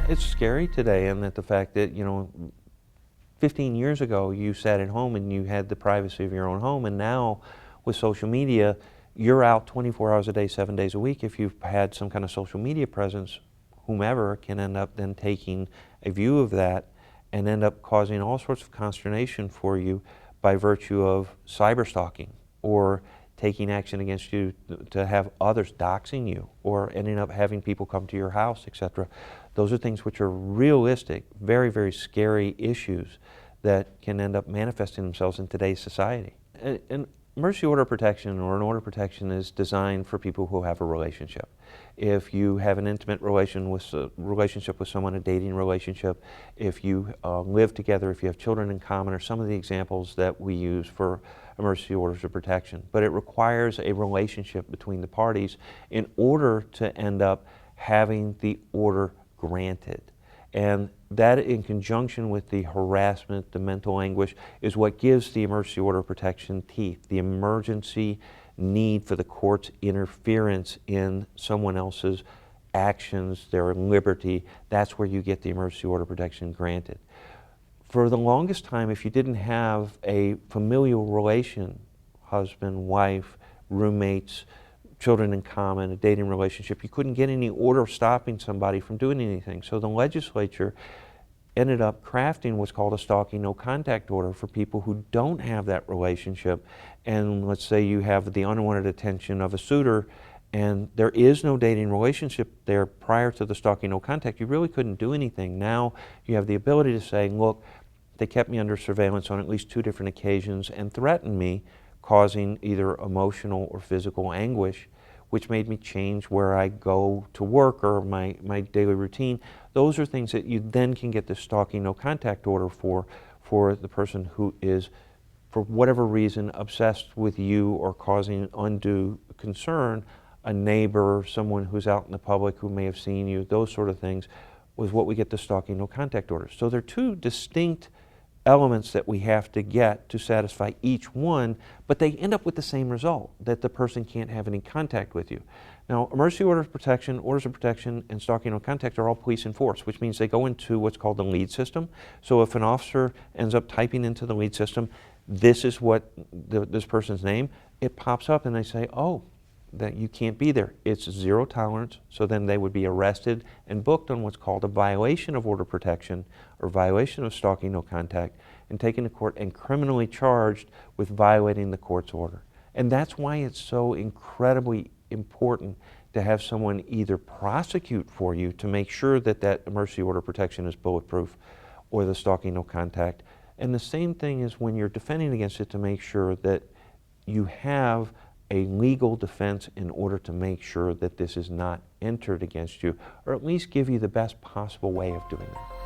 It's scary today, and that the fact that, 15 years ago you sat at home and you had the privacy of your own home, and now with social media, you're out 24 hours a day, 7 days a week. If you've had some kind of social media presence, whomever can end up then taking a view of that and end up causing all sorts of consternation for you by virtue of cyber stalking, or taking action against you to have others doxing you, or ending up having people come to your house, etc. Those are things which are realistic, very, very scary issues that can end up manifesting themselves in today's society. An emergency order of protection, or an order of protection, is designed for people who have a relationship. If you have an intimate relationship with someone, a dating relationship, if you live together, if you have children in common, are some of the examples that we use for emergency orders of protection. But it requires a relationship between the parties in order to end up having the order granted. And that, in conjunction with the harassment, the mental anguish, is what gives the emergency order of protection teeth. The emergency need for the court's interference in someone else's actions, their liberty, that's where you get the emergency order of protection granted. For the longest time, if you didn't have a familial relation, husband, wife, roommates, children in common, a dating relationship, you couldn't get any order stopping somebody from doing anything. So the legislature ended up crafting what's called a Stalking No Contact Order for people who don't have that relationship. And let's say you have the unwanted attention of a suitor and there is no dating relationship there prior to the Stalking No Contact, you really couldn't do anything. Now you have the ability to say, look, they kept me under surveillance on at least 2 different occasions and threatened me, causing either emotional or physical anguish, which made me change where I go to work or my daily routine. Those are things that you then can get the Stalking No Contact Order for the person who is, for whatever reason, obsessed with you or causing undue concern, a neighbor, someone who's out in the public who may have seen you, those sort of things, was what we get the Stalking No Contact Orders. So they're 2 distinct elements that we have to get to satisfy each one, but they end up with the same result, that the person can't have any contact with you. Now, emergency orders of protection, and Stalking No Contact are all police enforced, which means they go into what's called the lead system. So if an officer ends up typing into the lead system, this is what this person's name, it pops up and they say, oh, that you can't be there. It's 0 tolerance, so then they would be arrested and booked on what's called a violation of order of protection or violation of Stalking No Contact, and taken to court and criminally charged with violating the court's order. And that's why it's so incredibly important to have someone either prosecute for you to make sure that that emergency order of protection is bulletproof, or the Stalking No Contact. And the same thing is when you're defending against it, to make sure that you have a legal defense in order to make sure that this is not entered against you, or at least give you the best possible way of doing that.